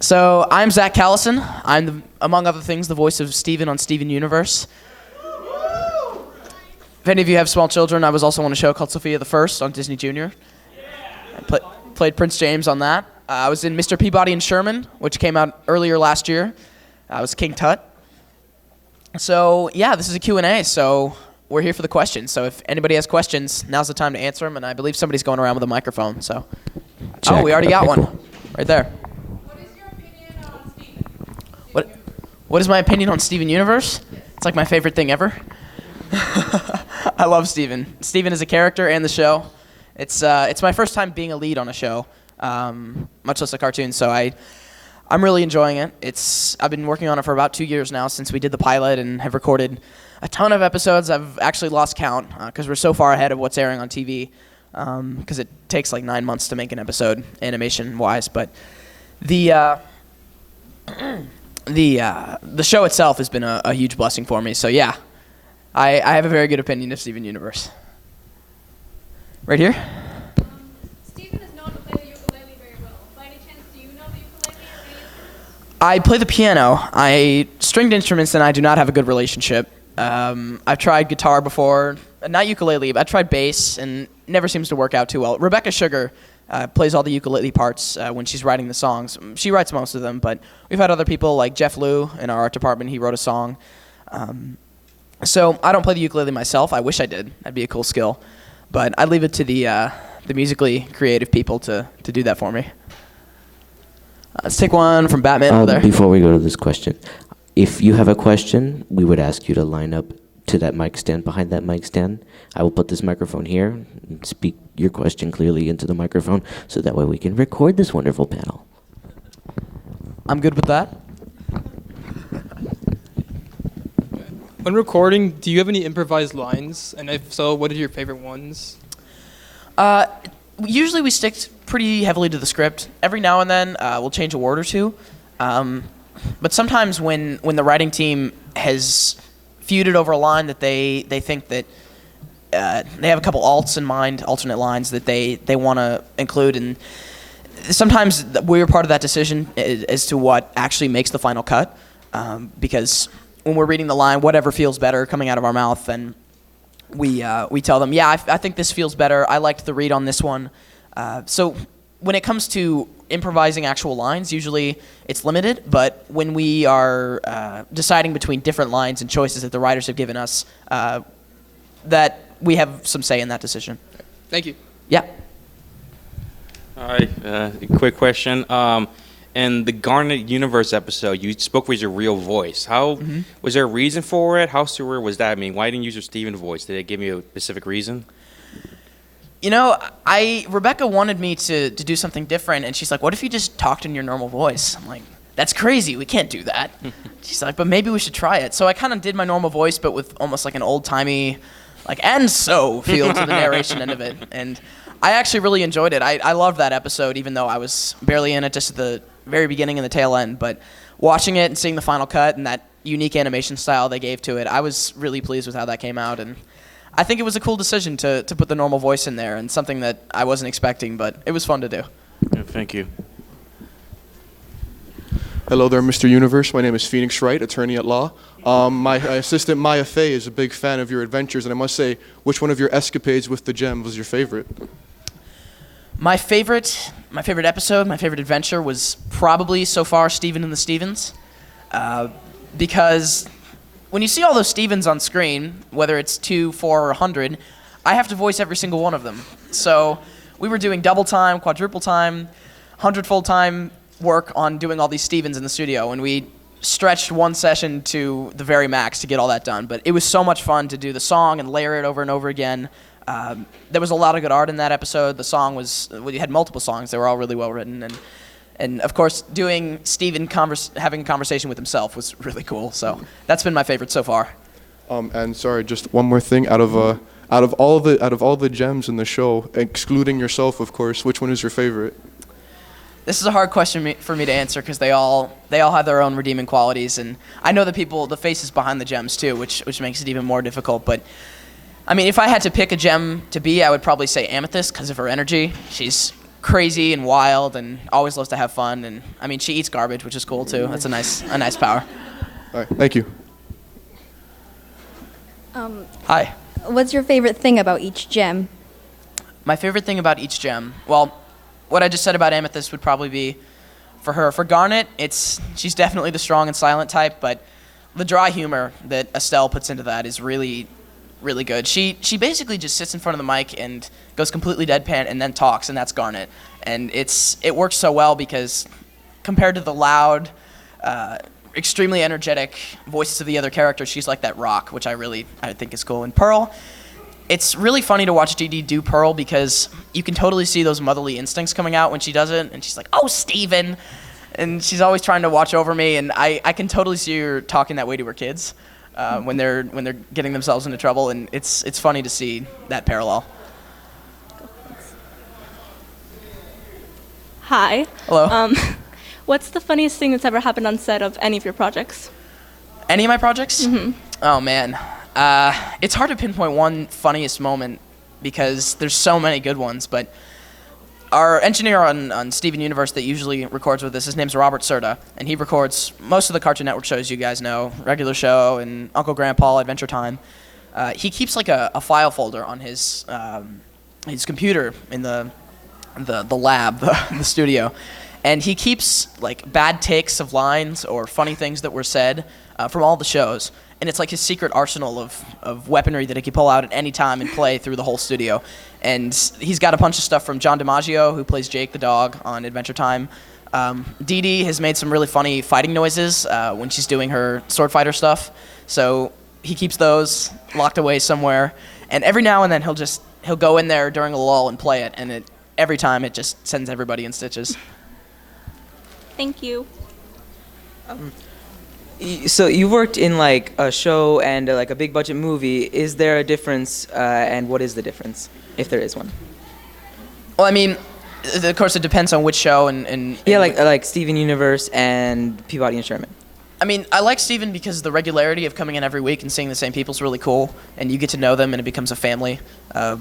So I'm Zach Callison. Among other things, the voice of Steven on Steven Universe. If any of you have small children, I was also on a show called Sofia the First on Disney Junior. I played Prince James on that. I was in Mr. Peabody and Sherman, which came out earlier last year. I was King Tut. So yeah, this is a Q&A, so we're here for the questions. So if anybody has questions, now's the time to answer them, and I believe somebody's going around with a microphone. So, Check. Oh, we already got one, right there. What is your opinion on Steven? What is my opinion on Steven Universe? It's like my favorite thing ever. I love Steven. Steven is a character and the show. It's my first time being a lead on a show, much less a cartoon. So I'm really enjoying it. I've been working on it for about 2 years now since we did the pilot and have recorded a ton of episodes. I've actually lost count because we're so far ahead of what's airing on TV. Because it takes like 9 months to make an episode, animation-wise. But the show itself has been a huge blessing for me. So yeah, I have a very good opinion of Steven Universe. Right here. Steven is known to play the ukulele very well. By any chance, do you know the ukulele or any instruments? I play the piano. Stringed instruments and I do not have a good relationship. I've tried guitar before, not ukulele, but I tried bass, and never seems to work out too well. Rebecca Sugar plays all the ukulele parts when she's writing the songs. She writes most of them, but we've had other people like Jeff Liu in our art department. He wrote a song. So I don't play the ukulele myself. I wish I did. That'd be a cool skill. But I leave it to the musically creative people to do that for me. Let's take one from Batman over there. Before we go to this question, if you have a question, we would ask you to line up to that mic stand, behind that mic stand. I will put this microphone here and speak your question clearly into the microphone so that way we can record this wonderful panel. I'm good with that. When recording, do you have any improvised lines? And if so, what are your favorite ones? Usually we stick pretty heavily to the script. Every now and then we'll change a word or two. But sometimes when the writing team has feuded over a line that they think that they have a couple alts in mind, alternate lines that they want to include, and sometimes we're part of that decision as to what actually makes the final cut, because when we're reading the line, whatever feels better coming out of our mouth, then we tell them, yeah, I think this feels better. I liked the read on this one. So when it comes to improvising actual lines, usually it's limited, but when we are deciding between different lines and choices that the writers have given us, that we have some say in that decision. Thank you. Yeah. All right, quick question. In the Garnet Universe episode, you spoke with your real voice. Was there a reason for it? How surreal was that? I mean, why didn't you use your Steven voice? Did it give you a specific reason? You know, Rebecca wanted me to do something different, and she's like, what if you just talked in your normal voice? I'm like, that's crazy. We can't do that. She's like, but maybe we should try it. So I kind of did my normal voice, but with almost like an old-timey, like, and so feel to the narration end of it. And I actually really enjoyed it. I loved that episode, even though I was barely in it, just at the very beginning and the tail end. But watching it and seeing the final cut and that unique animation style they gave to it, I was really pleased with how that came out. And I think it was a cool decision to put the normal voice in there, and something that I wasn't expecting, but it was fun to do. Yeah, thank you. Hello there, Mr. Universe. My name is Phoenix Wright, attorney at law. My assistant, Maya Fey, is a big fan of your adventures, and I must say, which one of your escapades with the gem was your favorite? My favorite episode, my favorite adventure was probably so far Steven and the Stevens, because when you see all those Stevens on screen, whether it's 2, 4, or 100, I have to voice every single one of them. So we were doing double time, quadruple time, 100-fold time work on doing all these Stevens in the studio, and we stretched one session to the very max to get all that done. But it was so much fun to do the song and layer it over and over again. There was a lot of good art in that episode. The song we had multiple songs. They were all really well written, and of course, doing Steven having a conversation with himself was really cool. So that's been my favorite so far. And sorry, just one more thing. Out of all the gems in the show, excluding yourself, of course, which one is your favorite? This is a hard question for me to answer because they all have their own redeeming qualities, and I know the faces behind the gems too, which makes it even more difficult. But I mean, if I had to pick a gem to be, I would probably say Amethyst because of her energy. She's crazy and wild and always loves to have fun. And I mean, she eats garbage, which is cool too. That's a nice power. All right, thank you. Hi. What's your favorite thing about each gem? My favorite thing about each gem, well, what I just said about Amethyst would probably be for her. For Garnet, she's definitely the strong and silent type, but the dry humor that Estelle puts into that is really, really good. She basically just sits in front of the mic and goes completely deadpan and then talks, and that's Garnet. And it works so well because compared to the loud, extremely energetic voices of the other characters, she's like that rock, which I think is cool. And Pearl, it's really funny to watch Dee Dee do Pearl because you can totally see those motherly instincts coming out when she does it, and she's like, "Oh, Steven," and she's always trying to watch over me, and I can totally see her talking that way to her kids when they're getting themselves into trouble, and it's funny to see that parallel. Hi. Hello. What's the funniest thing that's ever happened on set of any of your projects? Any of my projects? Mm-hmm. Oh man, it's hard to pinpoint one funniest moment because there's so many good ones. But our engineer on Steven Universe that usually records with us, his name's Robert Serta, and he records most of the Cartoon Network shows you guys know, Regular Show and Uncle Grandpa, Adventure Time. He keeps like a file folder on his computer in the lab, the studio. And he keeps like bad takes of lines or funny things that were said from all the shows. And it's like his secret arsenal of weaponry that he can pull out at any time and play through the whole studio. And he's got a bunch of stuff from John DiMaggio, who plays Jake the dog on Adventure Time. Dee Dee has made some really funny fighting noises when she's doing her sword fighter stuff. So he keeps those locked away somewhere. And every now and then he'll go in there during a lull and play it. And every time it just sends everybody in stitches. Thank you. So you worked in like a show and like a big budget movie. Is there a difference, and what is the difference, if there is one? Well, I mean, of course, it depends on which show and Yeah, like Steven Universe and Peabody and Sherman. I mean, I like Steven because the regularity of coming in every week and seeing the same people is really cool, and you get to know them, and it becomes a family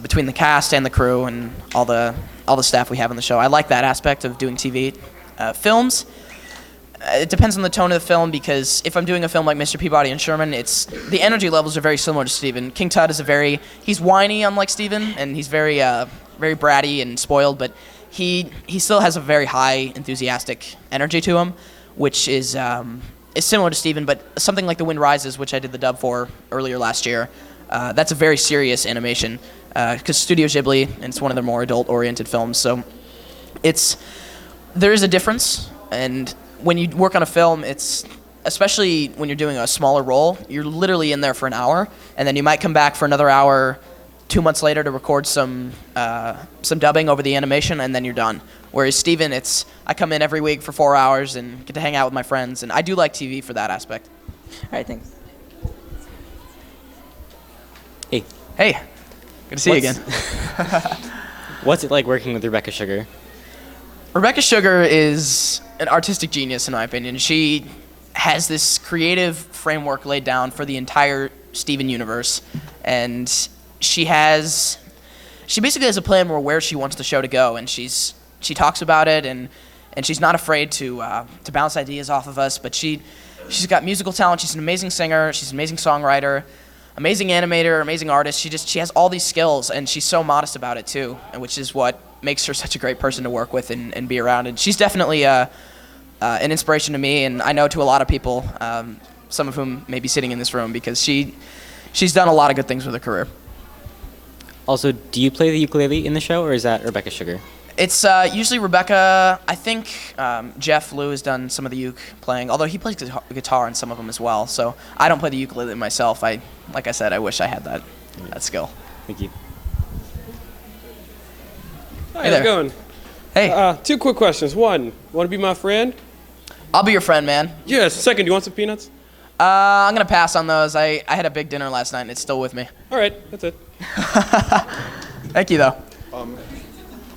between the cast and the crew and all the staff we have on the show. I like that aspect of doing TV. Films, it depends on the tone of the film because if I'm doing a film like Mr. Peabody and Sherman, the energy levels are very similar to Steven. King Tut is he's whiny unlike Steven, and he's very bratty and spoiled, but he still has a very high enthusiastic energy to him, which is similar to Steven, but something like The Wind Rises, which I did the dub for earlier last year, that's a very serious animation because Studio Ghibli, and it's one of their more adult-oriented films, so there is a difference, and when you work on a film, especially when you're doing a smaller role, you're literally in there for an hour, and then you might come back for another hour 2 months later to record some dubbing over the animation, and then you're done. Whereas Steven, I come in every week for 4 hours and get to hang out with my friends, and I do like TV for that aspect. All right, thanks. Hey, good to see you again. What's it like working with Rebecca Sugar? Rebecca Sugar is an artistic genius, in my opinion. She has this creative framework laid down for the entire Steven universe, and she basically has a plan where she wants the show to go, and she talks about it, and she's not afraid to bounce ideas off of us. But she's got musical talent. She's an amazing singer. She's an amazing songwriter, amazing animator, amazing artist. She has all these skills, and she's so modest about it too, and which is what makes her such a great person to work with and be around. And she's definitely an inspiration to me, and I know to a lot of people, some of whom may be sitting in this room, because she's done a lot of good things with her career. Also, do you play the ukulele in the show, or is that Rebecca Sugar? It's usually Rebecca. I think Jeff Liu has done some of the uke playing, although he plays guitar on some of them as well. So I don't play the ukulele myself. Like I said, I wish I had that skill. Thank you. Hi, Hey how's it there. going? Hey, 2 quick questions. 1, want to be my friend? I'll be your friend, man. Yes. 2nd, do you want some peanuts? I'm gonna pass on those. I had a big dinner last night, and it's still with me. All right, that's it. Thank you, though.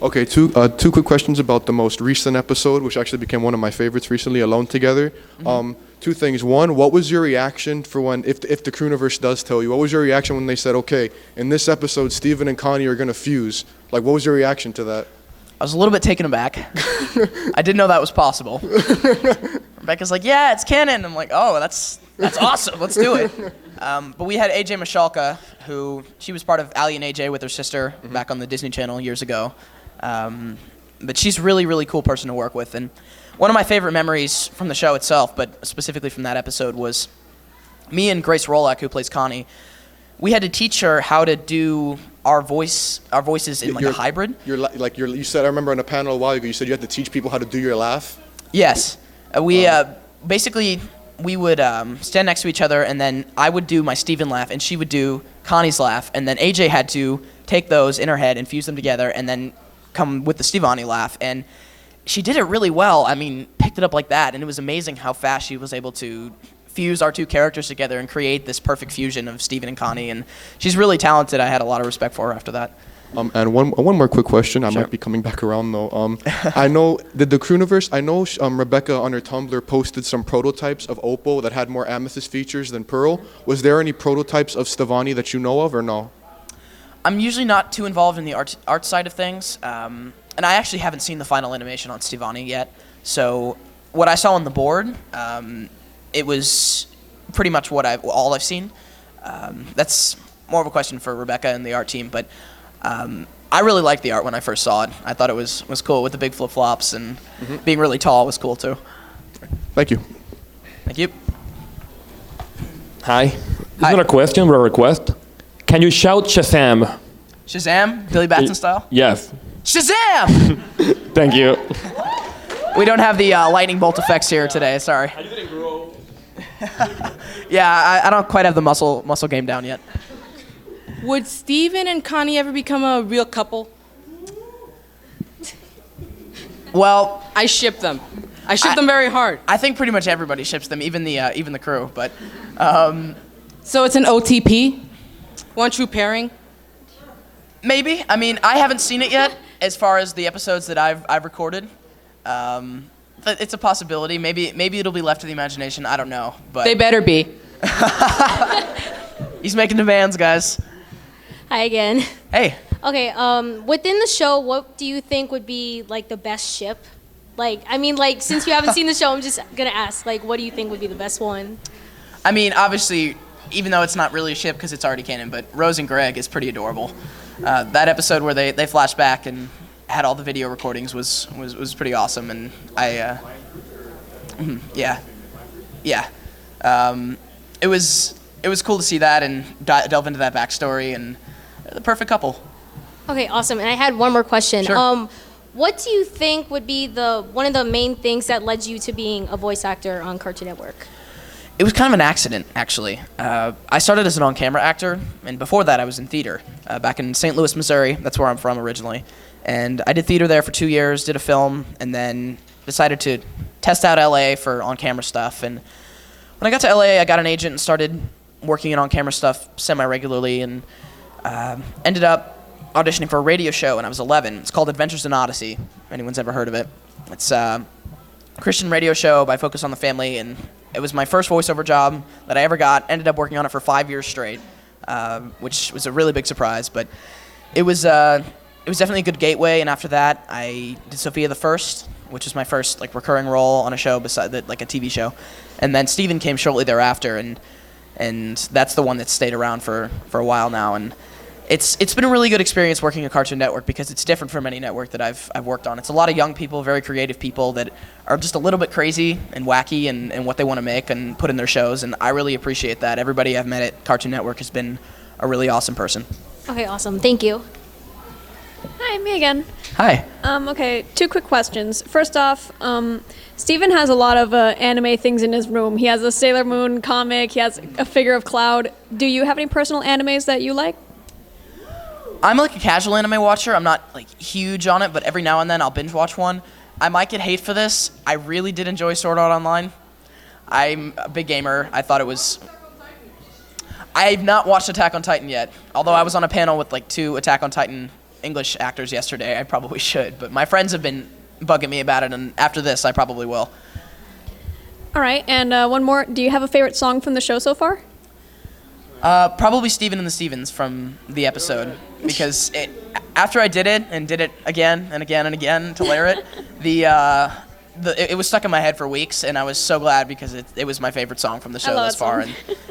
Okay, two quick questions about the most recent episode, which actually became one of my favorites recently, Alone Together. Mm-hmm. 2 things. 1, what was your reaction for if the Crewniverse does tell you, what was your reaction when they said, okay, in this episode, Steven and Connie are going to fuse? Like, what was your reaction to that? I was a little bit taken aback. I didn't know that was possible. Rebecca's like, yeah, it's canon. I'm like, oh, that's awesome. Let's do it. But we had AJ Mishalka, who she was part of Ali and AJ with her sister back on the Disney Channel years ago. But she's a really, really cool person to work with. And one of my favorite memories from the show itself, but specifically from that episode, was me and Grace Rolak, who plays Connie. We had to teach her how to do our voices in like a hybrid. You said, I remember on a panel a while ago, you said you had to teach people how to do your laugh. Yes. Basically, we would stand next to each other, and then I would do my Steven laugh, and she would do Connie's laugh, and then AJ had to take those in her head and fuse them together, and then come with the Stevonnie laugh. And she did it really well. I mean, picked it up like that, and it was amazing how fast she was able to fuse our two characters together and create this perfect fusion of Steven and Connie. And she's really talented. I had a lot of respect for her after that. And one more quick question. I might be coming back around though. I know the Crewniverse. I know Rebecca on her Tumblr posted some prototypes of Oppo that had more amethyst features than Pearl. Was there any prototypes of Stevonnie that you know of, or no? I'm usually not too involved in the art side of things, and I actually haven't seen the final animation on Stevonnie yet. So what I saw on the board, it was pretty much all I've seen. That's more of a question for Rebecca and the art team, but I really liked the art when I first saw it. I thought it was cool with the big flip-flops, and being really tall was cool too. Thank you. Thank you. Hi. It's not a question, but a request. Can you shout Shazam? Shazam? Billy Batson style? Yes. Shazam! Thank you. We don't have the lightning bolt effects here today, sorry. I didn't grow. Yeah, I don't quite have the muscle game down yet. Would Steven and Connie ever become a real couple? Well, I ship them. I ship them very hard. I think pretty much everybody ships them, even the crew. But so it's an OTP, one true pairing. Maybe. I mean, I haven't seen it yet. As far as the episodes that I've recorded, but it's a possibility. Maybe it'll be left to the imagination. I don't know. But they better be. He's making demands, guys. Hi again. Hey. Okay, within the show, what do you think would be like the best ship? Like, I mean, like, since you haven't seen the show, I'm just gonna ask, like, what do you think would be the best one? I mean, obviously, even though it's not really a ship because it's already canon, but Rose and Greg is pretty adorable. That episode where they flashed back and had all the video recordings was pretty awesome, and it was cool to see that and delve into that backstory, and the perfect couple. Okay, awesome. And I had one more question. Sure. What do you think would be one of the main things that led you to being a voice actor on Cartoon Network? It was kind of an accident, actually. I started as an on-camera actor, and before that I was in theater back in St. Louis, Missouri. That's where I'm from originally. And I did theater there for 2 years, did a film, and then decided to test out LA for on-camera stuff. And when I got to LA, I got an agent and started working in on-camera stuff semi-regularly, and ended up auditioning for a radio show when I was 11. It's called Adventures in Odyssey, if anyone's ever heard of it. It's a Christian radio show by Focus on the Family, and it was my first voiceover job that I ever got. Ended up working on it for 5 years straight, which was a really big surprise. But it was definitely a good gateway. And after that, I did Sofia the First, which was my first like recurring role on a show beside like a TV show. And then Steven came shortly thereafter, and that's the one that's stayed around for a while now. And it's been a really good experience working at Cartoon Network because it's different from any network that I've worked on. It's a lot of young people, very creative people that are just a little bit crazy and wacky in what they want to make and put in their shows, and I really appreciate that. Everybody I've met at Cartoon Network has been a really awesome person. Okay, awesome. Thank you. Hi, me again. Hi. Okay, 2 quick questions. First off, Steven has a lot of anime things in his room. He has a Sailor Moon comic. He has a figure of Cloud. Do you have any personal animes that you like? I'm like a casual anime watcher. I'm not like huge on it, but every now and then I'll binge watch one. I might get hate for this. I really did enjoy Sword Art Online. I'm a big gamer. I thought it was... I've not watched Attack on Titan yet. Although I was on a panel with like 2 Attack on Titan English actors yesterday. I probably should, but my friends have been bugging me about it, and after this I probably will. All right, and one more. Do you have a favorite song from the show so far? Probably Steven and the Stevens from the episode, because after I did it and did it again and again and again to layer it, it was stuck in my head for weeks, and I was so glad because it was my favorite song from the show thus far.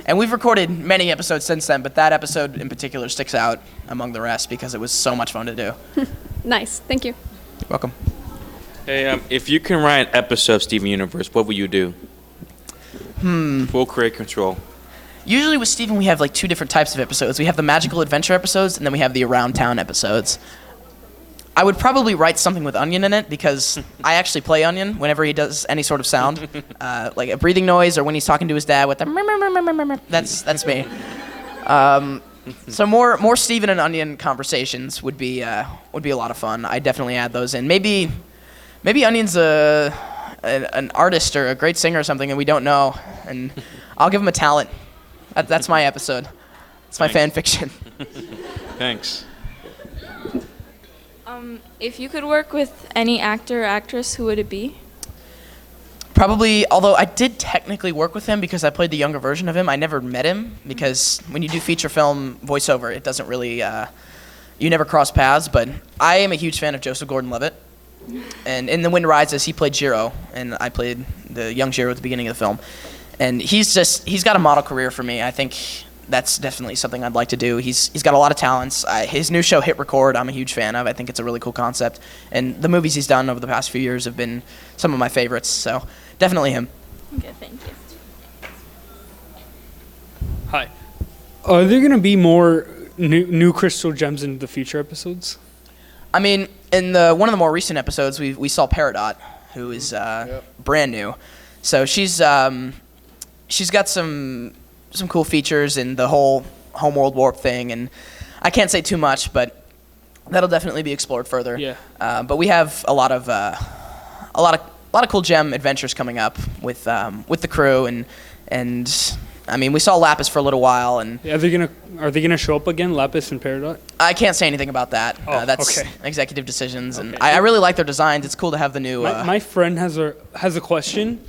And we've recorded many episodes since then, but that episode in particular sticks out among the rest because it was so much fun to do. Nice. Thank you. You're welcome. Hey, if you can write an episode of Steven Universe, what would you do? Full creative control. Usually with Steven, we have like two different types of episodes. We have the magical adventure episodes, and then we have the around town episodes. I would probably write something with Onion in it because I actually play Onion whenever he does any sort of sound, like a breathing noise or when he's talking to his dad with the that's me. So more Steven and Onion conversations would be a lot of fun. I definitely add those in. Maybe Onion's an artist or a great singer or something and we don't know, and I'll give him a talent. That's my episode. It's my fan fiction. Thanks. If you could work with any actor or actress, who would it be? Probably, although I did technically work with him because I played the younger version of him, I never met him because when you do feature film voiceover, it doesn't really, you never cross paths, but I am a huge fan of Joseph Gordon-Levitt. And in The Wind Rises, he played Jiro, and I played the young Jiro at the beginning of the film. And he's got a model career for me. I think that's definitely something I'd like to do. He's got a lot of talents. His new show, Hit Record, I'm a huge fan of. I think it's a really cool concept. And the movies he's done over the past few years have been some of my favorites. So definitely him. Okay, thank you. Hi. Are there going to be more new crystal gems in the future episodes? I mean, in one of the more recent episodes, we saw Peridot, who is brand new. So she's got some cool features in the whole homeworld warp thing, and I can't say too much, but that'll definitely be explored further. Yeah. But we have a lot of cool gem adventures coming up with the crew, and I mean we saw Lapis for a little while, and Yeah, are they gonna show up again, Lapis and Peridot? I can't say anything about that. That's okay. executive decisions, and I really like their designs. It's cool to have the new. My friend has a question.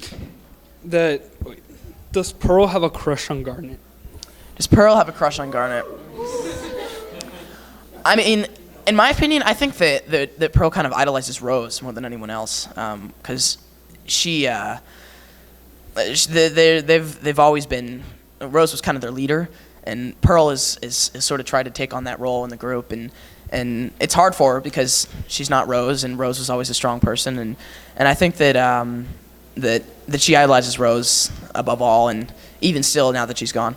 Does Pearl have a crush on Garnet? Does Pearl have a crush on Garnet? I mean, in my opinion, I think that Pearl kind of idolizes Rose more than anyone else, because they've always been. Rose was kind of their leader, and Pearl is sort of tried to take on that role in the group, and it's hard for her because she's not Rose, and Rose was always a strong person, and I think that that she idolizes Rose above all, and even still now that she's gone.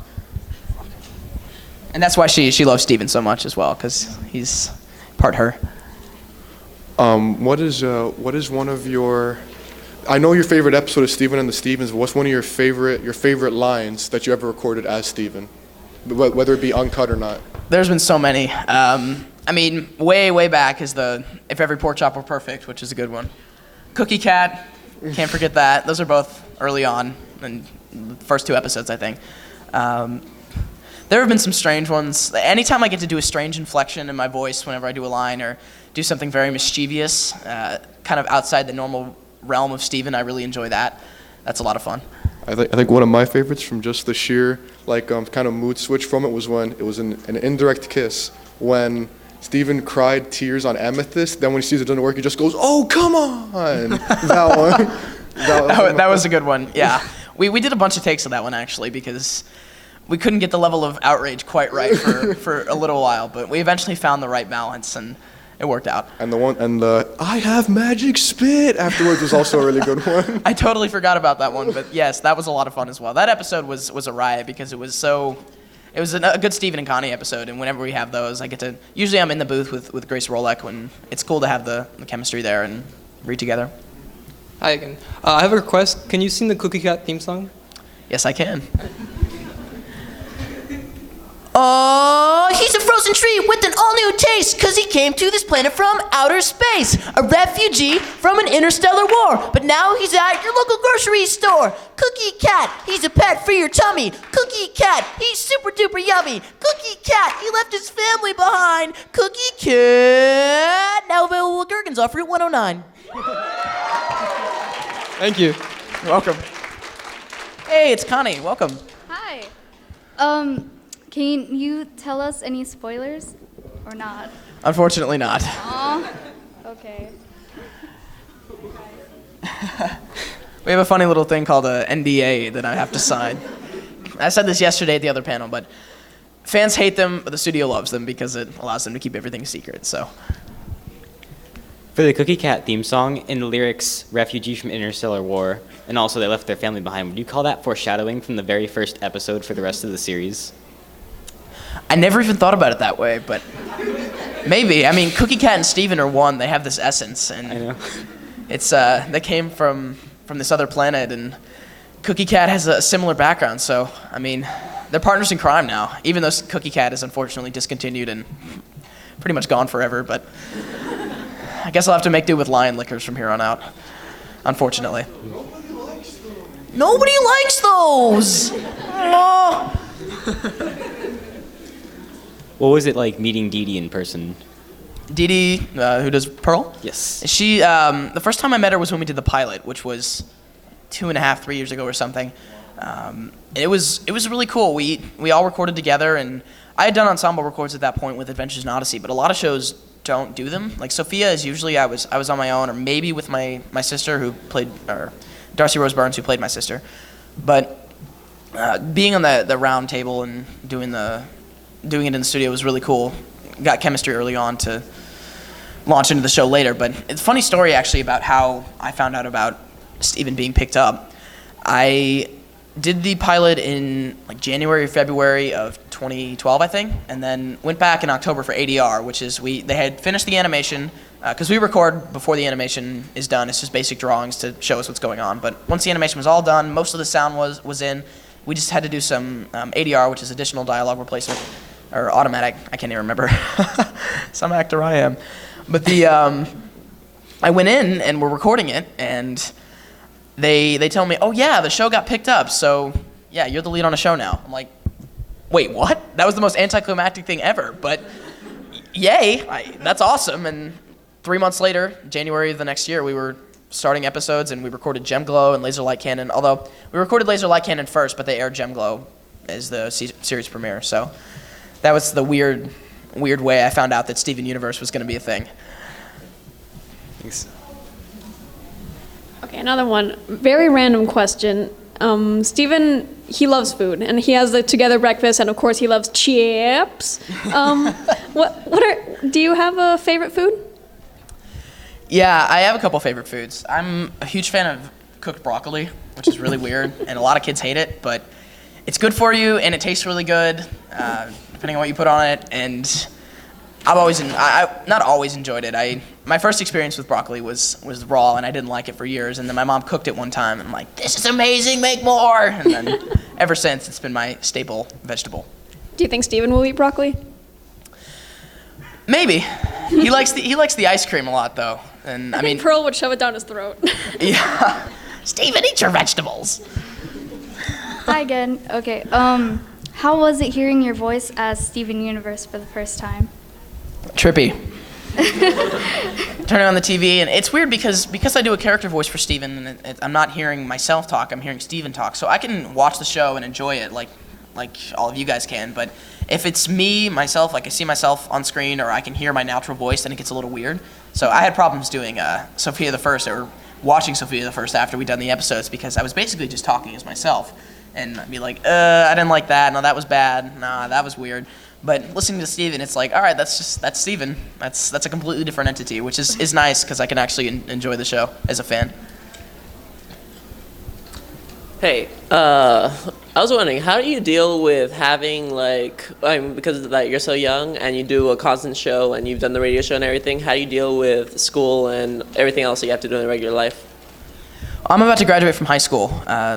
And that's why she loves Steven so much as well, because he's part her. What is one of your? I know your favorite episode of Steven and the Stevens. But what's one of your favorite lines that you ever recorded as Steven, whether it be uncut or not? There's been so many. I mean, way back is the "If Every Pork Chop Were Perfect," which is a good one. Cookie Cat, can't forget that. Those are both early on in the first two episodes, I think. There have been some strange ones. Anytime I get to do a strange inflection in my voice whenever I do a line or do something very mischievous, kind of outside the normal realm of Steven, I really enjoy that. That's a lot of fun. I think one of my favorites from just the sheer kind of mood switch from it was when it was an indirect kiss when Steven cried tears on Amethyst. Then when he sees it doesn't work, he just goes, "Oh, come on!" That one. That was a good one. Yeah, we did a bunch of takes of that one actually because we couldn't get the level of outrage quite right for a little while, but we eventually found the right balance and it worked out. And the "I have magic spit" afterwards was also a really good one. I totally forgot about that one, but yes, that was a lot of fun as well. That episode was a riot because it was a good Steven and Connie episode, and whenever we have those, usually I'm in the booth with Grace Rolek when it's cool to have the chemistry there and read together. Hi again. I have a request. Can you sing the Cookie Cat theme song? Yes, I can. Oh, he's a frozen tree with an all-new taste, 'cause he came to this planet from outer space. A refugee from an interstellar war, but now he's at your local grocery store. Cookie Cat, he's a pet for your tummy. Cookie Cat, he's super duper yummy. Cookie Cat, he left his family behind. Cookie Cat, now available at Gherkins off Route 109. Thank you. You're welcome. Hey, it's Connie. Welcome. Hi. Can you tell us any spoilers or not? Unfortunately not. Aw. Okay. We have a funny little thing called a NDA that I have to sign. I said this yesterday at the other panel, but fans hate them, but the studio loves them because it allows them to keep everything secret. So, For the Cookie Cat theme song, in the lyrics, refugee from interstellar war, and also they left their family behind, would you call that foreshadowing from the very first episode for the rest of the series? I never even thought about it that way, but maybe. I mean, Cookie Cat and Steven are one. They have this essence, and I know. It's they came from this other planet, and Cookie Cat has a similar background. So, I mean, they're partners in crime now. Even though Cookie Cat is unfortunately discontinued and pretty much gone forever, but I guess I'll have to make do with lion liquors from here on out. Unfortunately. Nobody likes those. Oh. What was it like meeting Dee Dee in person? Dee Dee, who does Pearl? Yes. She, the first time I met her was when we did the pilot, which was 2.5, 3 years ago or something. It was really cool. We all recorded together, and I had done ensemble records at that point with Adventures in Odyssey, but a lot of shows don't do them. Like Sofia is usually I was on my own, or maybe with my sister who played, or Darcy Rose Burns who played my sister. But being on the round table and doing it in the studio was really cool. Got chemistry early on to launch into the show later. But it's a funny story actually about how I found out about Steven being picked up. I did the pilot in like January or February of 2012, I think, and then went back in October for ADR, which is they had finished the animation, because we record before the animation is done. It's just basic drawings to show us what's going on. But once the animation was all done, most of the sound was in. We just had to do some ADR, which is additional dialogue replacement, or automatic. I can't even remember. Some actor I am. But I went in and we're recording it, and they tell me, oh yeah, the show got picked up, so yeah, you're the lead on a show now. I'm like, wait, what? That was the most anticlimactic thing ever, but yay, that's awesome. And 3 months later, January of the next year, we were starting episodes, and we recorded Gem Glow and Laser Light Cannon, although we recorded Laser Light Cannon first, but they aired Gem Glow as the series premiere, so that was the weird way I found out that Steven Universe was going to be a thing. Thanks. Okay, another one. Very random question. Steven, he loves food, and he has the Together breakfast, and of course he loves chips. Do you have a favorite food? Yeah, I have a couple favorite foods. I'm a huge fan of cooked broccoli, which is really weird, and a lot of kids hate it, but it's good for you, and it tastes really good, depending on what you put on it, and I've not always enjoyed it. My first experience with broccoli was raw, and I didn't like it for years. And then my mom cooked it one time, and I'm like, "This is amazing! Make more!" And then ever since, it's been my staple vegetable. Do you think Steven will eat broccoli? Maybe. He likes the ice cream a lot, though. And I mean, Pearl would shove it down his throat. Yeah. Steven, eat your vegetables. Hi again. Okay. How was it hearing your voice as Steven Universe for the first time? Trippy. Turning on the TV, and it's weird because I do a character voice for Steven, and I'm not hearing myself talk, I'm hearing Steven talk. So I can watch the show and enjoy it like all of you guys can, but if it's me, myself, like I see myself on screen or I can hear my natural voice, then it gets a little weird. So I had problems doing Sofia the First, or watching Sofia the First after we'd done the episodes, because I was basically just talking as myself. And I'd be like, I didn't like that, no, that was bad, nah, that was weird. But listening to Steven, it's like, all right, that's Steven. That's a completely different entity, which is nice because I can actually enjoy the show as a fan. Hey, I was wondering, how do you deal with having because you're so young and you do a constant show and you've done the radio show and everything, how do you deal with school and everything else that you have to do in regular life? I'm about to graduate from high school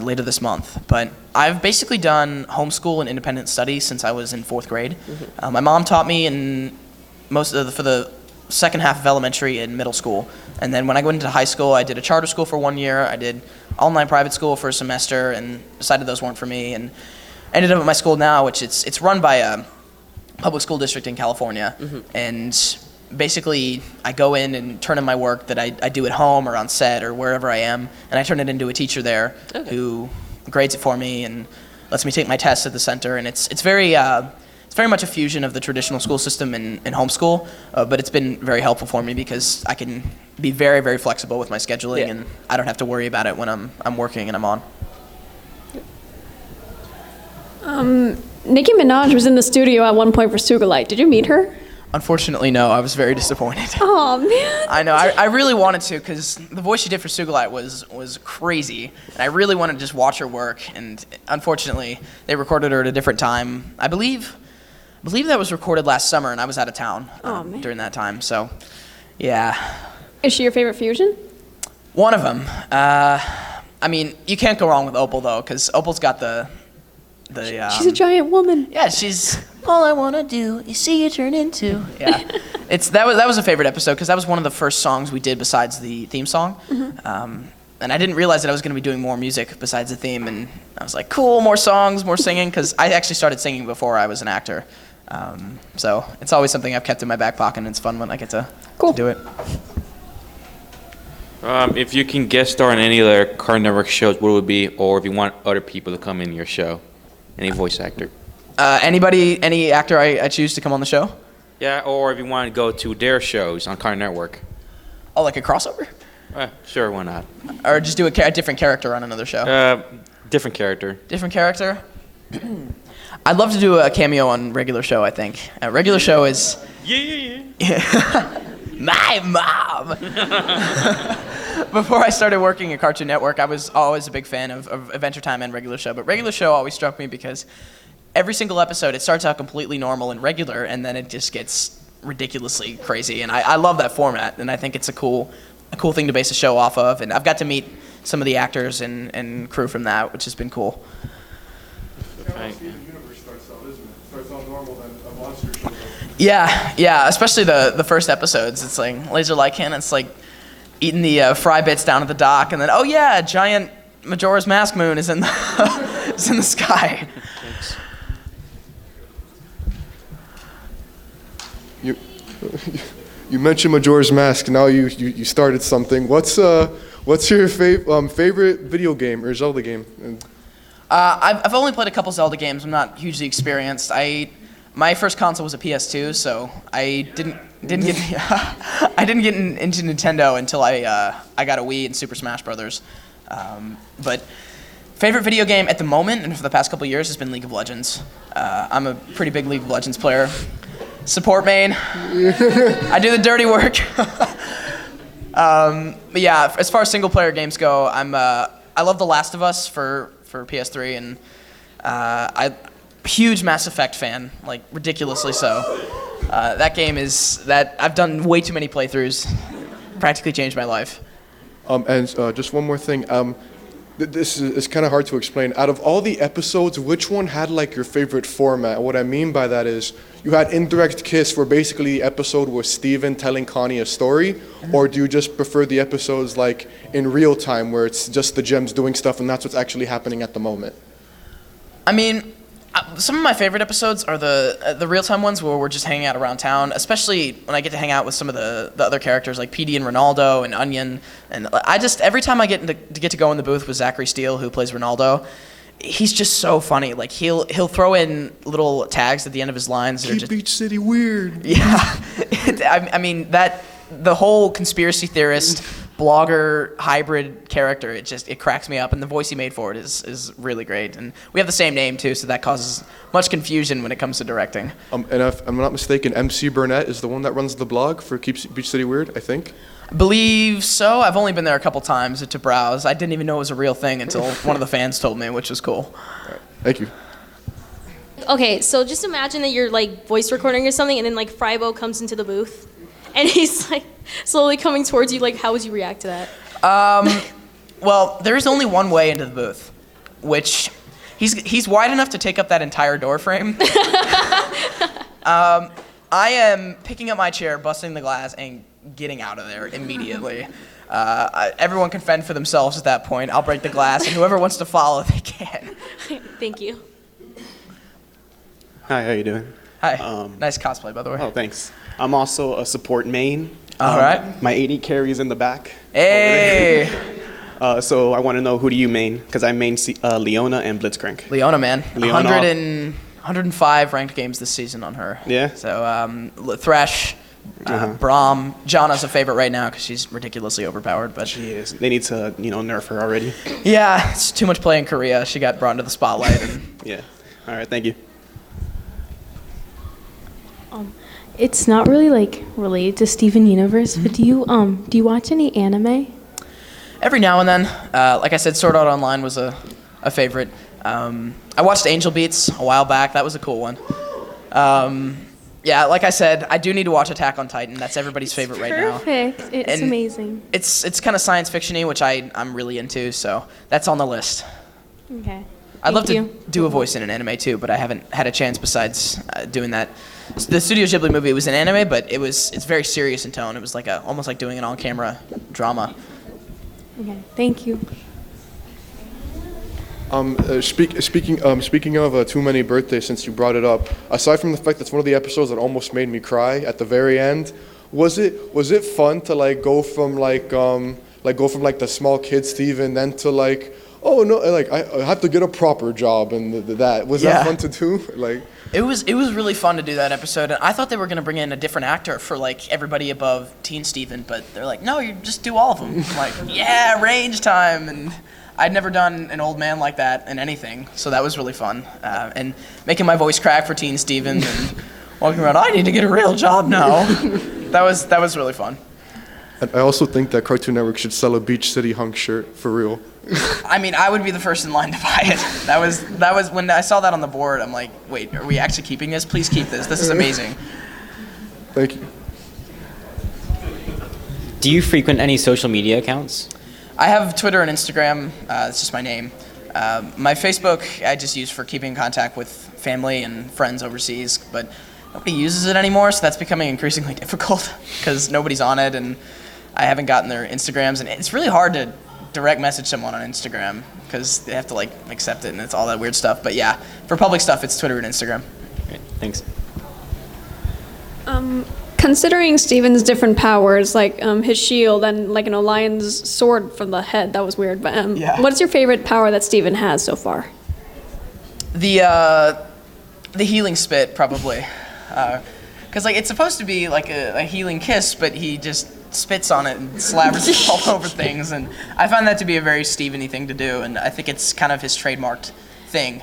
later this month, but I've basically done homeschool and independent study since I was in 4th grade. Mm-hmm. My mom taught me for the second half of elementary and middle school, and then when I went into high school, I did a charter school for 1 year. I did online private school for a semester, and decided those weren't for me, and ended up at my school now, which it's run by a public school district in California, Mm-hmm. and basically I go in and turn in my work that I do at home or on set or wherever I am, and I turn it into a teacher there who grades it for me and lets me take my tests at the center, and it's very it's very much a fusion of the traditional school system and homeschool, but it's been very helpful for me because I can be very, very flexible with my scheduling, and I don't have to worry about it when I'm working and I'm on. Nicki Minaj was in the studio at one point for Sugarlight. Did you meet her? Unfortunately, no. I was very disappointed. Oh man. I know. I really wanted to because the voice she did for Sugarlight was crazy, and I really wanted to just watch her work. And unfortunately, they recorded her at a different time. I believe that was recorded last summer, and I was out of town during that time. So, yeah. Is she your favorite fusion? One of them. I mean, you can't go wrong with Opal though, because Opal's got the. She's a giant woman. Yeah, she's all I want to do is see you turn into. Yeah, that was a favorite episode because that was one of the first songs we did besides the theme song. And I didn't realize that I was going to be doing more music besides the theme, and I was like, cool, more songs, more singing, because I actually started singing before I was an actor. So it's always something I've kept in my back pocket, and it's fun when I get to do it. If you can guest star on any other Cartoon Network shows, what would it be? Or if you want other people to come in your show, any voice actor? Any actor I choose to come on the show? Yeah, or if you want to go to their shows on Cartoon Network. Oh, like a crossover? Sure, why not? Or just do a different character on another show? Different character. Different character? I'd love to do a cameo on regular show, I think. Regular show is... Yeah. My mom! Before I started working at Cartoon Network, I was always a big fan of Adventure Time and regular show. But regular show always struck me because every single episode, it starts out completely normal and regular, and then it just gets ridiculously crazy. And I love that format, and I think it's a cool thing to base a show off of. And I've got to meet some of the actors and crew from that, which has been cool. Yeah, especially the first episodes. It's like Laser Lycan, it's like eating the fry bits down at the dock, and then giant Majora's Mask moon is in the is in the sky. You mentioned Majora's Mask. Now you started something. What's your favorite video game or Zelda game? I've only played a couple Zelda games. I'm not hugely experienced. My first console was a PS2, so I didn't get I didn't get into Nintendo until I got a Wii and Super Smash Brothers. But favorite video game at the moment and for the past couple of years has been League of Legends. I'm a pretty big League of Legends player. Support main. I do the dirty work. But yeah, as far as single player games go, I love The Last of Us for PS3, and I'm a huge Mass Effect fan, like ridiculously so. That game I've done way too many playthroughs, practically changed my life. And just one more thing. This is kind of hard to explain. Out of all the episodes, which one had like your favorite format? What I mean by that is you had Indirect Kiss, where basically the episode was Steven telling Connie a story, or do you just prefer the episodes like in real time, where it's just the gems doing stuff and that's what's actually happening at the moment? I mean, some of my favorite episodes are the real-time ones where we're just hanging out around town, especially when I get to hang out with some of the other characters like Petey and Ronaldo and Onion. And every time I get to go in the booth with Zachary Steele, who plays Ronaldo, he's just so funny. Like he'll throw in little tags at the end of his lines. Keep Beach City weird. Yeah, I mean the whole conspiracy theorist blogger hybrid character, it cracks me up, and the voice he made for it is really great. And we have the same name too, so that causes much confusion when it comes to directing. And if I'm not mistaken, MC Burnett is the one that runs the blog for Keeps Beach City Weird, I think. I believe so. I've only been there a couple times to browse. I didn't even know it was a real thing until one of the fans told me, which was cool. All right. Thank you. Okay, so just imagine that you're like voice recording or something, and then like Frybo comes into the booth, and he's like slowly coming towards you. Like, how would you react to that? Well, there's only one way into the booth, which he's wide enough to take up that entire door frame. I am picking up my chair, busting the glass, and getting out of there immediately. Everyone can fend for themselves at that point. I'll break the glass, and whoever wants to follow, they can. Thank you. Hi, how you doing? Hi. Nice cosplay, by the way. Oh, thanks. I'm also a support main. All right. My AD carries in the back. Hey! So I want to know, who do you main? Because I main Leona and Blitzcrank. Leona, man. Leona. 105 ranked games this season on her. Yeah. So Thresh, Braum, Janna's a favorite right now because she's ridiculously overpowered. But she is. They need to, nerf her already. Yeah, it's too much play in Korea. She got brought into the spotlight. And yeah. All right. Thank you. It's not really like related to Steven Universe, but do you watch any anime? Every now and then, like I said, Sword Art Online was a favorite. I watched Angel Beats a while back. That was a cool one. Yeah, like I said, I do need to watch Attack on Titan. That's everybody's favorite right now. Perfect. It's amazing. It's kind of science fiction-y, which I'm really into, so that's on the list. Okay. I'd love Thank to you. do a voice in an anime too, but I haven't had a chance besides doing that. The Studio Ghibli movie was an anime, but it's very serious in tone. It was like almost like doing an on-camera drama. Okay. Thank you. Speaking of Too Many Birthdays, since you brought it up, aside from the fact that's one of the episodes that almost made me cry at the very end, was it fun to go from the small kid Steven then to oh no, I have to get a proper job and that was that fun to do? It was really fun to do that episode, and I thought they were gonna bring in a different actor for everybody above Teen Steven, but they're like, no, you just do all of them. I'm like, yeah, range time, and I'd never done an old man like that in anything, so that was really fun. And making my voice crack for Teen Steven and walking around, I need to get a real job now. that was really fun. I also think that Cartoon Network should sell a Beach City Hunk shirt for real. I mean, I would be the first in line to buy it. That was when I saw that on the board. I'm like, wait, are we actually keeping this? Please keep this. This is amazing. Thank you. Do you frequent any social media accounts? I have Twitter and Instagram. It's just my name. My Facebook I just use for keeping in contact with family and friends overseas, but nobody uses it anymore, so that's becoming increasingly difficult because nobody's on it, and I haven't gotten their Instagrams, and it's really hard to direct message someone on Instagram because they have to accept it, and it's all that weird stuff. But yeah, for public stuff, it's Twitter and Instagram. Great, thanks. Considering Steven's different powers, his shield and lion's sword from the head, that was weird. But what's your favorite power that Steven has so far? The healing spit, probably, because it's supposed to be a healing kiss, but he just spits on it and slathers it all over things, and I find that to be a very Steveny thing to do, and I think it's kind of his trademarked thing.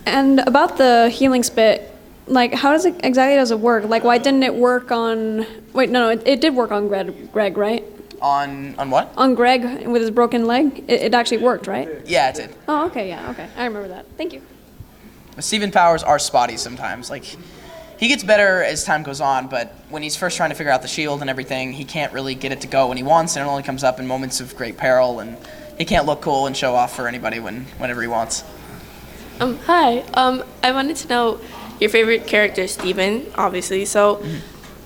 And about the healing spit, how does it work? Why didn't it work on? Wait, no, it did work on Greg, right? On what? On Greg with his broken leg. It actually worked, right? Yeah, it did. Oh, okay, yeah, okay, I remember that. Thank you. Steven powers are spotty sometimes. He gets better as time goes on, but when he's first trying to figure out the shield and everything, he can't really get it to go when he wants, and it only comes up in moments of great peril, and he can't look cool and show off for anybody whenever he wants. Hi. I wanted to know your favorite character, Steven, obviously. So,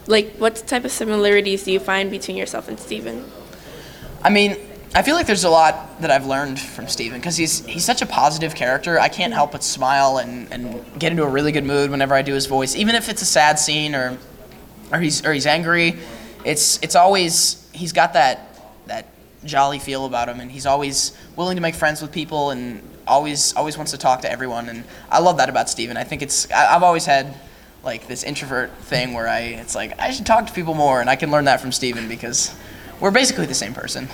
what type of similarities do you find between yourself and Steven? I mean, I feel like there's a lot that I've learned from Steven because he's such a positive character. I can't help but smile and get into a really good mood whenever I do his voice, even if it's a sad scene or he's angry. It's always he's got that jolly feel about him, and he's always willing to make friends with people and always wants to talk to everyone, and I love that about Steven. I think I've always had this introvert thing where I should talk to people more, and I can learn that from Steven because we're basically the same person,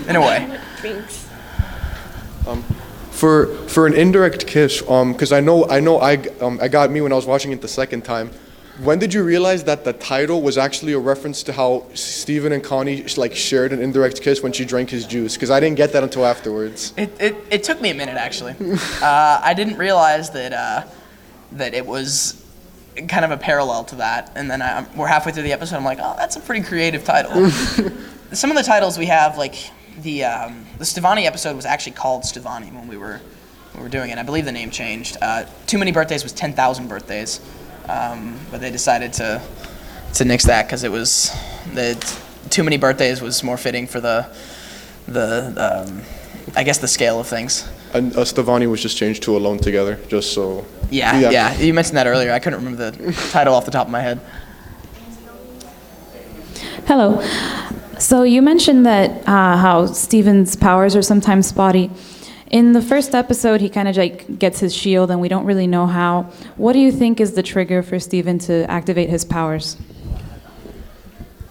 in a way. Thanks. For an indirect kiss, because I got me when I was watching it the second time. When did you realize that the title was actually a reference to how Steven and Connie shared an indirect kiss when she drank his juice? Because I didn't get that until afterwards. It took me a minute actually. I didn't realize that it was kind of a parallel to that, and then we're halfway through the episode. I'm like, oh, that's a pretty creative title. Some of the titles we have, the Stevonnie episode was actually called Stevonnie when we were doing it. I believe the name changed. Too Many Birthdays was 10,000 Birthdays, but they decided to nix that because it was Too Many Birthdays was more fitting for the I guess the scale of things. And Stevonnie was just changed to Alone Together, just so. Yeah. You mentioned that earlier. I couldn't remember the title off the top of my head. Hello. So you mentioned that how Steven's powers are sometimes spotty. In the first episode, he kind of like gets his shield, and we don't really know how. What do you think is the trigger for Steven to activate his powers?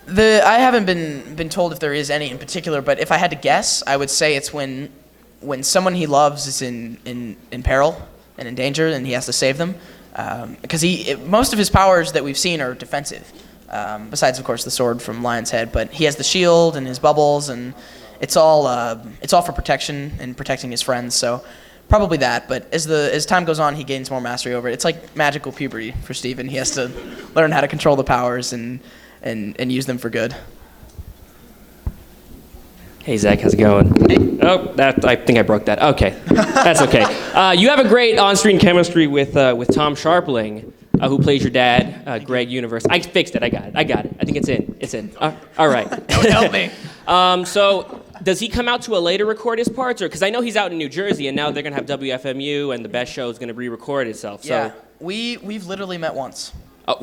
I haven't been told if there is any in particular, but if I had to guess, I would say it's when someone he loves is in peril and in danger, and he has to save them. Because most of his powers that we've seen are defensive, besides of course the sword from Lion's Head. But he has the shield and his bubbles, and it's all for protection and protecting his friends. So probably that. But as time goes on, he gains more mastery over it. It's like magical puberty for Steven. He has to learn how to control the powers and use them for good. Hey Zach, how's it going? Oh, I think I broke that. Okay, that's okay. You have a great on-screen chemistry with Tom Sharpling, who plays your dad, Greg Universe. I fixed it. I got it. I think it's in. It's in. All right. Don't help me. So does he come out to LA to record his parts, or because I know he's out in New Jersey, and now they're gonna have WFMU, and the best show is gonna re-record itself. So. Yeah, we've literally met once. Oh,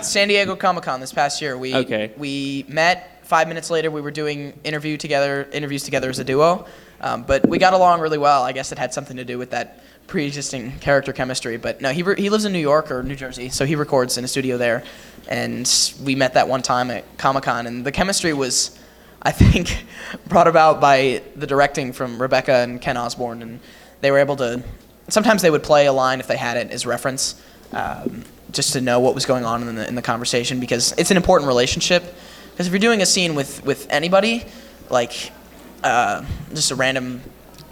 San Diego Comic-Con this past year. We met. 5 minutes later, we were doing interviews together as a duo, but we got along really well. I guess it had something to do with that pre-existing character chemistry. But no, he lives in New York or New Jersey, so he records in a studio there. And we met that one time at Comic-Con, and the chemistry was, I think, brought about by the directing from Rebecca and Ken Osborne, and they were able to. Sometimes they would play a line if they had it as reference, just to know what was going on in the conversation, because it's an important relationship. Because if you're doing a scene with anybody, like just a random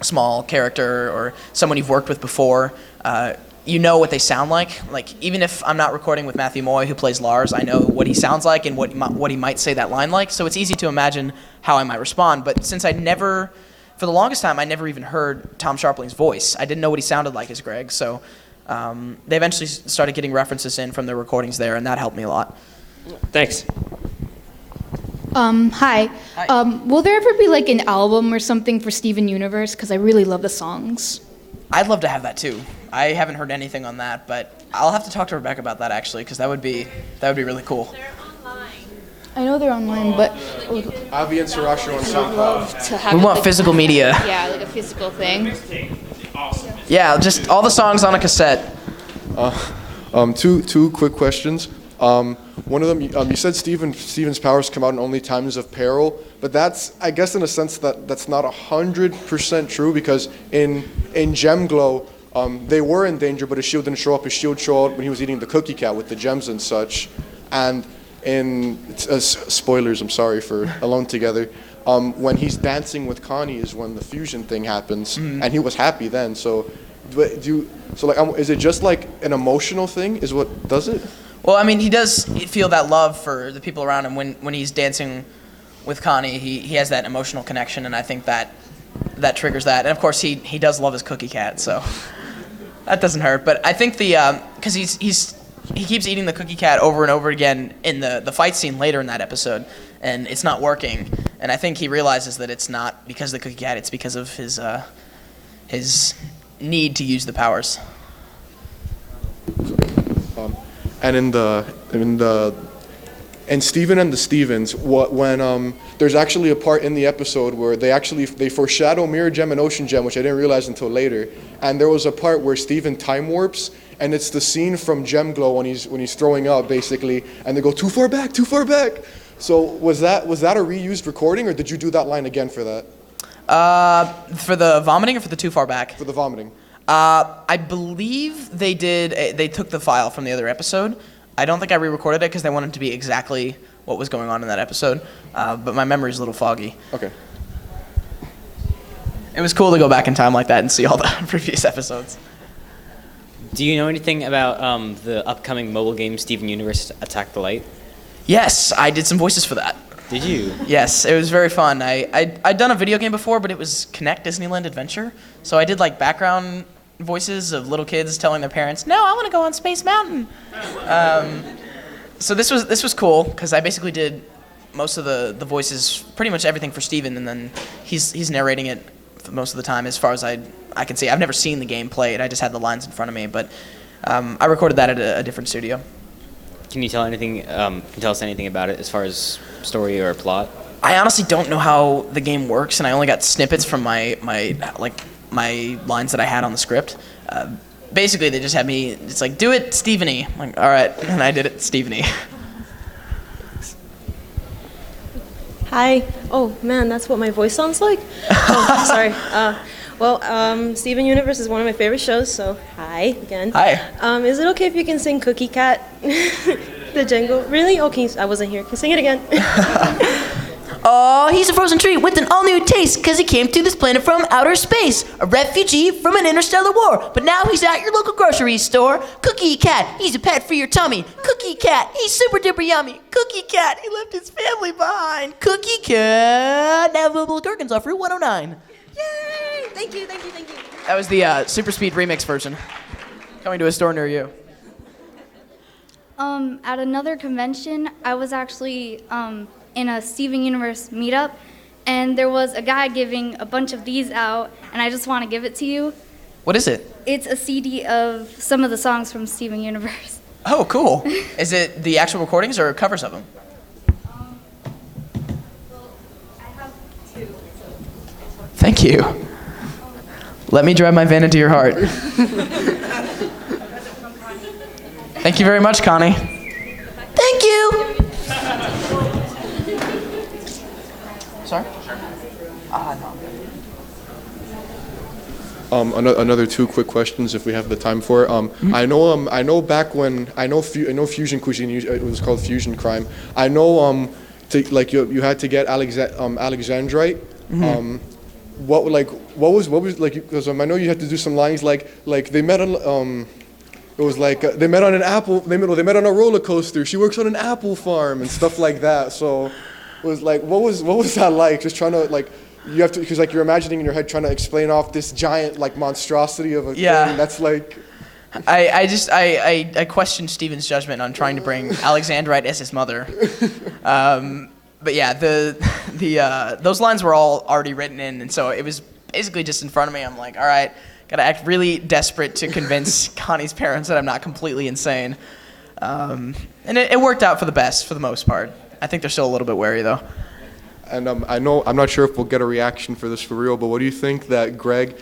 small character or someone you've worked with before, you know what they sound like. Like, even if I'm not recording with Matthew Moy, who plays Lars, I know what he sounds like and what he might say that line like. So it's easy to imagine how I might respond. But since for the longest time, I never even heard Tom Sharpling's voice. I didn't know what he sounded like as Greg. So they eventually started getting references in from their recordings there, and that helped me a lot. Thanks. Hi. Will there ever be like an album or something for Steven Universe? Because I really love the songs. I'd love to have that too. I haven't heard anything on that, but I'll have to talk to Rebecca about that actually, because that would be really cool. I know they're online, but Avi and Sriracha on SoundCloud. We want physical media. Yeah, like a physical thing. Yeah, just all the songs on a cassette. Two quick questions. One of them, you said Steven's powers come out in only times of peril, but that's, I guess, in a sense that's not 100% true, because in Gem Glow, they were in danger, but his shield didn't show up. His shield showed up when he was eating the cookie cat with the gems and such. And spoilers, I'm sorry for Alone Together, when he's dancing with Connie is when the fusion thing happens, and he was happy then. So, is it just like an emotional thing? Is what does it? Well, I mean, he does feel that love for the people around him when he's dancing with Connie. He has that emotional connection, and I think that triggers that. And of course, he does love his cookie cat, so that doesn't hurt. But I think because he keeps eating the cookie cat over and over again in the fight scene later in that episode, and it's not working. And I think he realizes that it's not because of the cookie cat; it's because of his need to use the powers. And in Steven and the Stevens, when there's actually a part in the episode where they foreshadow Mirror Gem and Ocean Gem, which I didn't realize until later. And there was a part where Steven time warps, and it's the scene from Gem Glow when he's throwing up basically, and they go too far back. So was that a reused recording, or did you do that line again for that? For the vomiting or for the too far back? For the vomiting. I believe they did. They took the file from the other episode. I don't think I re-recorded it because they wanted it to be exactly what was going on in that episode. But my memory's a little foggy. Okay. It was cool to go back in time like that and see all the previous episodes. Do you know anything about the upcoming mobile game Steven Universe Attack the Light? Yes, I did some voices for that. Did you? Yes, it was very fun. I'd done a video game before, but it was Connect Disneyland Adventure. So I did like background voices of little kids telling their parents, "No, I want to go on Space Mountain." So this was cool because I basically did most of the voices, pretty much everything for Steven, and then he's narrating it for most of the time as far as I can see. I've never seen the game played. I just had the lines in front of me, but I recorded that at a different studio. Can you tell us anything about it as far as story or plot? I honestly don't know how the game works, and I only got snippets from my like my lines that I had on the script. Basically, they just had me. It's like, do it, Stevonnie. I'm like, all right, and I did it, Stevonnie. Hi. Oh man, that's what my voice sounds like. Oh, sorry. Steven Universe is one of my favorite shows, so hi again. Hi. Is it okay if you can sing Cookie Cat, the jingle? Really? Okay, I wasn't here. Can you sing it again? Oh, he's a frozen treat with an all-new taste because he came to this planet from outer space, a refugee from an interstellar war. But now he's at your local grocery store. Cookie Cat, he's a pet for your tummy. Cookie Cat, he's super duper yummy. Cookie Cat, he left his family behind. Cookie Cat, now available at Arkansas for $109. Yay! Thank you. That was the Super Speed remix version. Coming to a store near you. At another convention, I was actually in a Steven Universe meetup, and there was a guy giving a bunch of these out, and I just want to give it to you. What is it? It's a CD of some of the songs from Steven Universe. Oh, cool. Is it the actual recordings or covers of them? I have two. Thank you. Let me drive my van into your heart. Thank you very much, Connie. Thank you. Sorry? No. Another two quick questions if we have the time for it. I know back when I know Fusion Cuisine, it was called Fusion Crime. I know you had to get Alexandrite. What was because I know you had to do some lines like they met on it was like they met on an apple they met on a roller coaster. She works on an apple farm and stuff like that. So it was like what was that like? Just trying to you have to because you're imagining in your head trying to explain off this giant monstrosity of a thing that's like. I questioned Steven's judgment on trying to bring Alexandrite as his mother. But yeah, those lines were all already written in, and so it was basically just in front of me. I'm like, all right, gotta act really desperate to convince Connie's parents that I'm not completely insane. And it worked out for the best for the most part. I think they're still a little bit wary though. And I'm not sure if we'll get a reaction for this for real, but what do you think that Greg's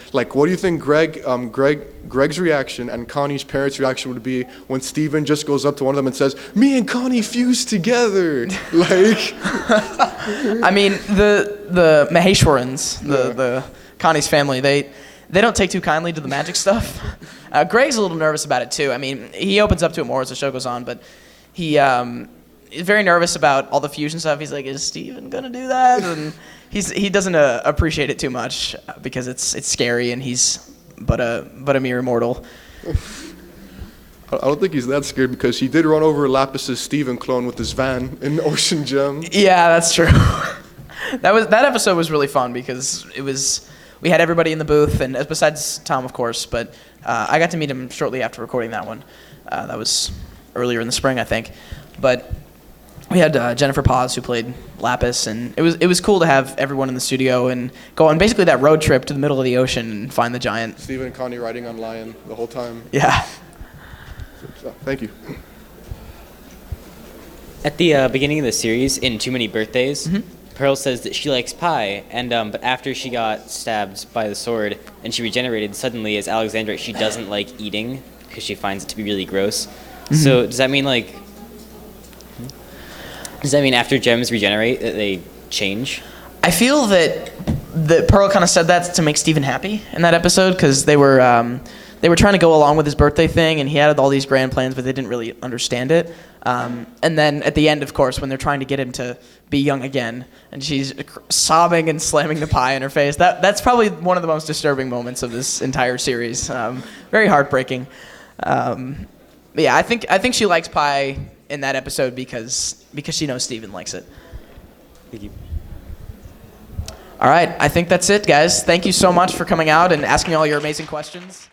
reaction and Connie's parents' reaction would be when Steven just goes up to one of them and says, "Me and Connie fused together"? I mean, the Maheshwarans, the Connie's family, they don't take too kindly to the magic stuff. Greg's a little nervous about it too. I mean, he opens up to it more as the show goes on, but he's very nervous about all the fusion stuff. He's like, is Steven gonna do that? And he doesn't appreciate it too much because it's scary and he's but a mere mortal. I don't think he's that scared because he did run over Lapis's Steven clone with his van in Ocean Gem. Yeah, that's true. That episode was really fun because we had everybody in the booth and besides Tom, of course, but I got to meet him shortly after recording that one. That was earlier in the spring, I think, but. We had Jennifer Paz who played Lapis, and it was cool to have everyone in the studio and go on basically that road trip to the middle of the ocean and find the giant. Steven and Connie riding on Lion the whole time. Yeah. So, thank you. At the beginning of the series, in Too Many Birthdays, Pearl says that she likes pie, and but after she got stabbed by the sword and she regenerated, suddenly as Alexandrite, she doesn't like eating because she finds it to be really gross. So does that mean after gems regenerate that they change? I feel that Pearl kind of said that to make Steven happy in that episode because they were trying to go along with his birthday thing and he had all these grand plans but they didn't really understand it. And then at the end, of course, when they're trying to get him to be young again and she's sobbing and slamming the pie in her face, that's probably one of the most disturbing moments of this entire series. Very heartbreaking. But yeah, I think she likes pie in that episode because she knows Steven likes it. Thank you. All right, I think that's it, guys. Thank you so much for coming out and asking all your amazing questions.